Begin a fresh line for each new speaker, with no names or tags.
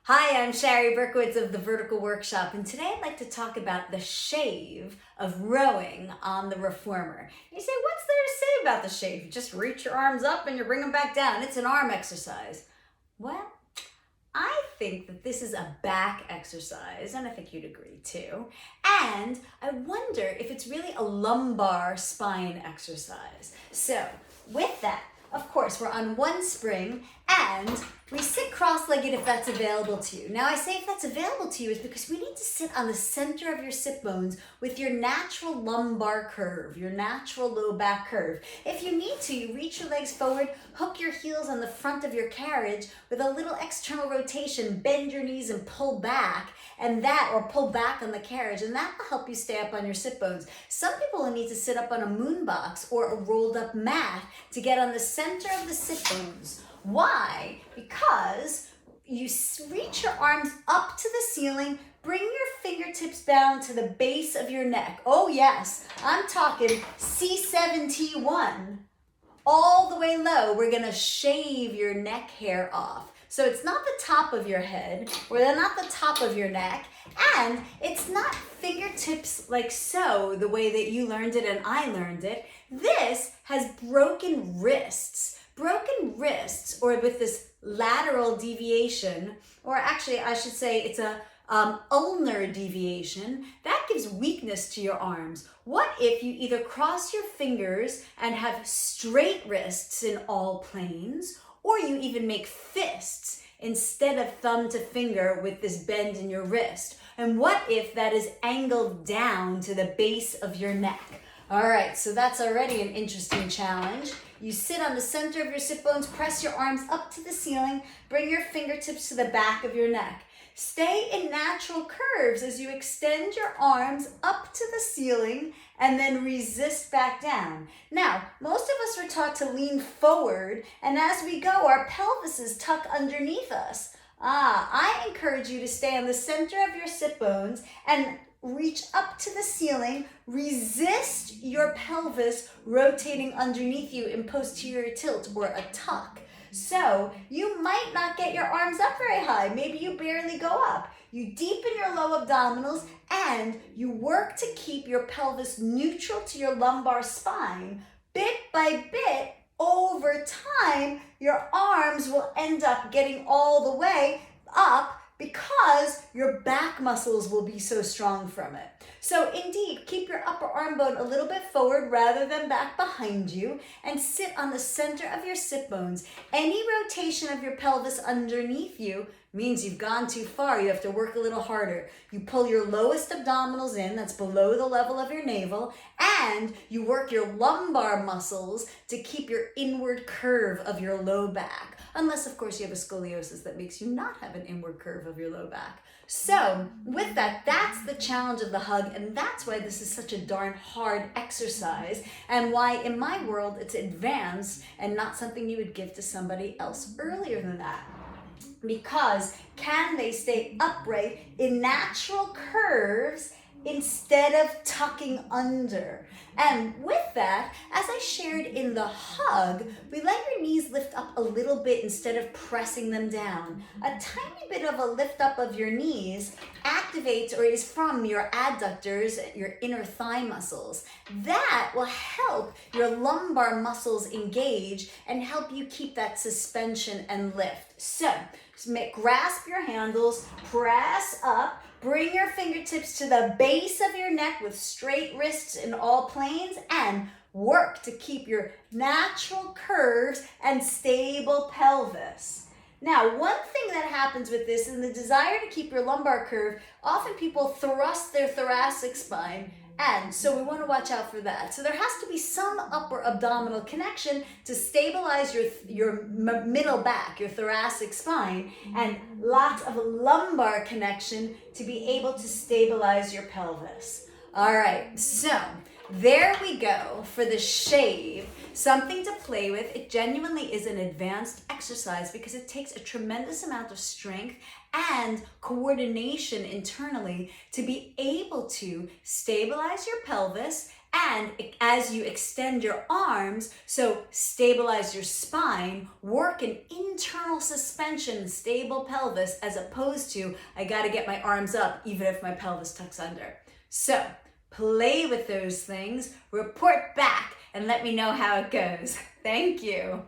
Hi, I'm Shari Berkowitz of the Vertical Workshop, and today I'd like to talk about the shave of rowing on the reformer. You say, what's there to say about the shave? You just reach your arms up and you bring them back down. It's an arm exercise. Well, I think that this is a back exercise, and I think you'd agree too. And I wonder if it's really a lumbar spine exercise. So, with that, of course, we're on one spring and we sit cross-legged if that's available to you. Now, I say if that's available to you is because we need to sit on the center of your sit bones with your natural lumbar curve, your natural low back curve. If you need to, you reach your legs forward, hook your heels on the front of your carriage with a little external rotation, bend your knees and pull back, or pull back on the carriage, and that will help you stay up on your sit bones. Some people will need to sit up on a moon box or a rolled up mat to get on the center of the sit bones. Why? Because you reach your arms up to the ceiling, bring your fingertips down to the base of your neck. Oh yes, I'm talking C7T1. All the way low, we're gonna shave your neck hair off. So it's not the top of your head, or not the top of your neck, and it's not fingertips like so, the way that you learned it and I learned it. This has broken wrists. Broken wrists, or with this lateral deviation, or actually I should say it's a ulnar deviation, that gives weakness to your arms. What if you either cross your fingers and have straight wrists in all planes, or you even make fists instead of thumb to finger with this bend in your wrist? And what if that is angled down to the base of your neck? All right, so that's already an interesting challenge. You sit on the center of your sit bones, press your arms up to the ceiling, bring your fingertips to the back of your neck. Stay in natural curves as you extend your arms up to the ceiling and then resist back down. Now, most of us are taught to lean forward, and as we go, our pelvises tuck underneath us. I encourage you to stay on the center of your sit bones and reach up to the ceiling, resist your pelvis rotating underneath you in posterior tilt or a tuck. So you might not get your arms up very high. Maybe you barely go up. You deepen your low abdominals and you work to keep your pelvis neutral to your lumbar spine. Bit by bit, over time, your arms will end up getting all the way up because your back muscles will be so strong from it. So indeed, keep your upper arm bone a little bit forward rather than back behind you, and sit on the center of your sit bones. Any rotation of your pelvis underneath you means you've gone too far. You have to work a little harder. You pull your lowest abdominals in, that's below the level of your navel, and you work your lumbar muscles to keep your inward curve of your low back. Unless, of course, you have a scoliosis that makes you not have an inward curve of your low back. So with that, that's the challenge of the hug, and that's why this is such a darn hard exercise, and why in my world it's advanced and not something you would give to somebody else earlier than that. Because can they stay upright in natural curves instead of tucking under? And with that, as I shared in the hug, we let your knees lift up a little bit instead of pressing them down. A tiny bit of a lift up of your knees activates, or is from your adductors, your inner thigh muscles. That will help your lumbar muscles engage and help you keep that suspension and lift. So grasp your handles, press up, bring your fingertips to the base of your neck with straight wrists in all planes, and work to keep your natural curves and stable pelvis. Now, one thing that happens with this is the desire to keep your lumbar curve. Often people thrust their thoracic spine, and so we want to watch out for that. So there has to be some upper abdominal connection to stabilize your middle back, your thoracic spine, and lots of lumbar connection to be able to stabilize your pelvis. All right, so there we go for the shave. Something to play with. It genuinely is an advanced exercise because it takes a tremendous amount of strength and coordination internally to be able to stabilize your pelvis And as you extend your arms, so stabilize your spine, work an internal suspension, stable pelvis, as opposed to, I gotta get my arms up even if my pelvis tucks under. So play with those things, report back, and let me know how it goes. Thank you.